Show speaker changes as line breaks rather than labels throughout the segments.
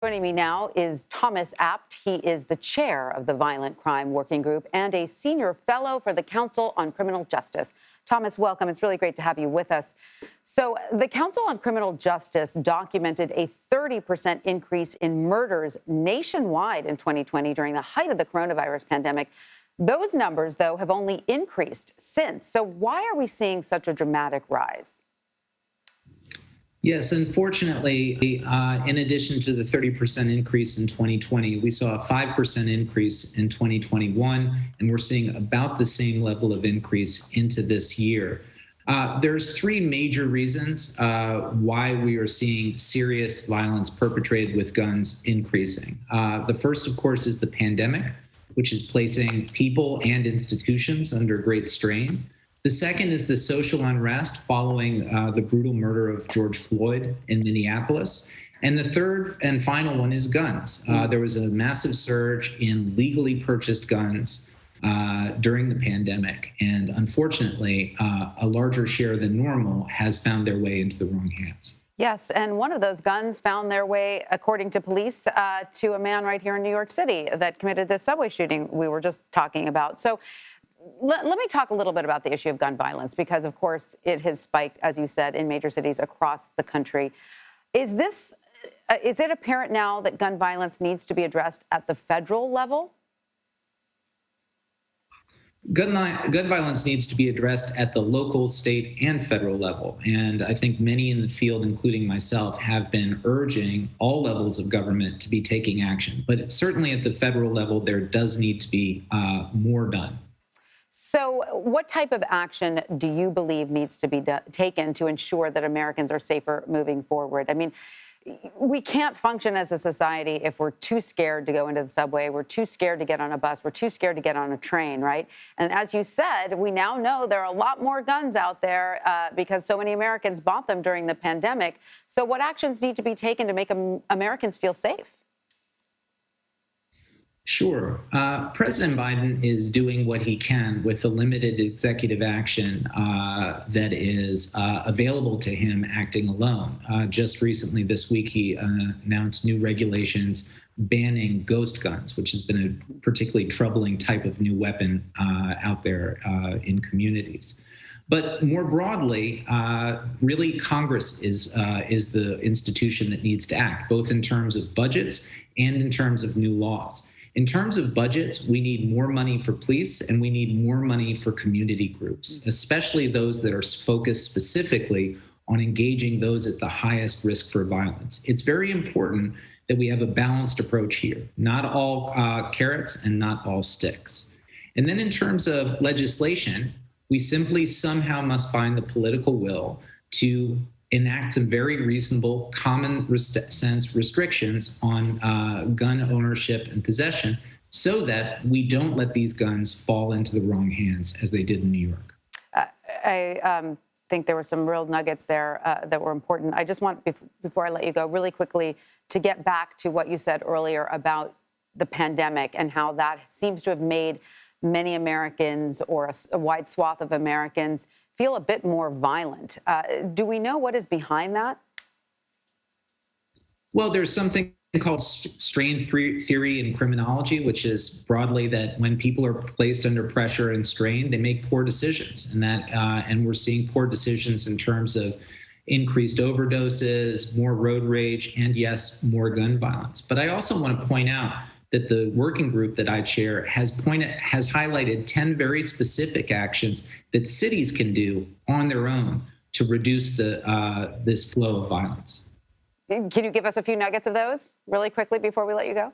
Joining me now is Thomas Apt. He is the chair of the Violent Crime Working Group and a senior fellow for the Council on Criminal Justice. Thomas, welcome. It's really great to have you with us. So the Council on Criminal Justice documented a 30% increase in murders nationwide in 2020 during the height of the coronavirus pandemic. Those numbers, though, have only increased since. So why are we seeing such a dramatic rise?
Yes, unfortunately, in addition to the 30% increase in 2020, we saw a 5% increase in 2021, and we're seeing about the same level of increase into this year. There's three major reasons why we are seeing serious violence perpetrated with guns increasing. The first, of course, is the pandemic, which is placing people and institutions under great strain. The second is the social unrest following the brutal murder of George Floyd in Minneapolis. And the third and final one is guns. There was a massive surge in legally purchased guns during the pandemic. And unfortunately, a larger share than normal has found their way into the wrong hands.
Yes, and one of those guns found their way, according to police, to a man right here in New York City that committed this subway shooting we were just talking about. So let me talk a little bit about the issue of gun violence, because, of course, it has spiked, as you said, in major cities across the country. Is it apparent now that gun violence needs to be addressed at the federal level?
Gun violence needs to be addressed at the local, state, and federal level. And I think many in the field, including myself, have been urging all levels of government to be taking action. But certainly at the federal level, there does need to be more done.
So what type of action do you believe needs to be taken to ensure that Americans are safer moving forward? I mean, we can't function as a society if we're too scared to go into the subway, we're too scared to get on a bus, we're too scared to get on a train, right? And as you said, we now know there are a lot more guns out there because so many Americans bought them during the pandemic. So what actions need to be taken to make Americans feel safe?
Sure. President Biden is doing what he can with the limited executive action that is available to him acting alone. Just recently this week, he announced new regulations banning ghost guns, which has been a particularly troubling type of new weapon out there in communities. But more broadly, really, Congress is the institution that needs to act, both in terms of budgets and in terms of new laws. In terms of budgets, we need more money for police and we need more money for community groups, especially those that are focused specifically on engaging those at the highest risk for violence. It's very important that we have a balanced approach here, not all carrots and not all sticks. And then in terms of legislation, we simply somehow must find the political will to enact some very reasonable, common sense restrictions on gun ownership and possession so that we don't let these guns fall into the wrong hands as they did in New York.
I think there were some real nuggets there that were important. I just want, before I let you go, really quickly to get back to what you said earlier about the pandemic and how that seems to have made many Americans, or a wide swath of Americans, feel a bit more violent. Do we know what is behind that?
Well, there's something called strain theory in criminology, which is broadly that when people are placed under pressure and strain, they make poor decisions, and we're seeing poor decisions in terms of increased overdoses, more road rage, and yes, more gun violence. But I also want to point out that the working group that I chair has highlighted 10 very specific actions that cities can do on their own to reduce this flow of violence.
Can you give us a few nuggets of those really quickly before we let you go?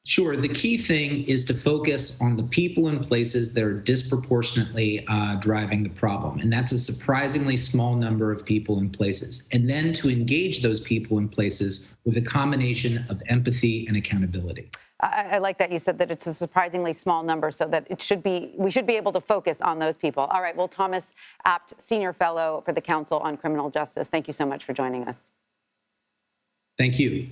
Sure. The key thing is to focus on the people and places that are disproportionately driving the problem. And that's a surprisingly small number of people and places. And then to engage those people and places with a combination of empathy and accountability.
I like that you said that it's a surprisingly small number, so that we should be able to focus on those people. All right. Well, Thomas Apt, Senior Fellow for the Council on Criminal Justice, thank you so much for joining us.
Thank you.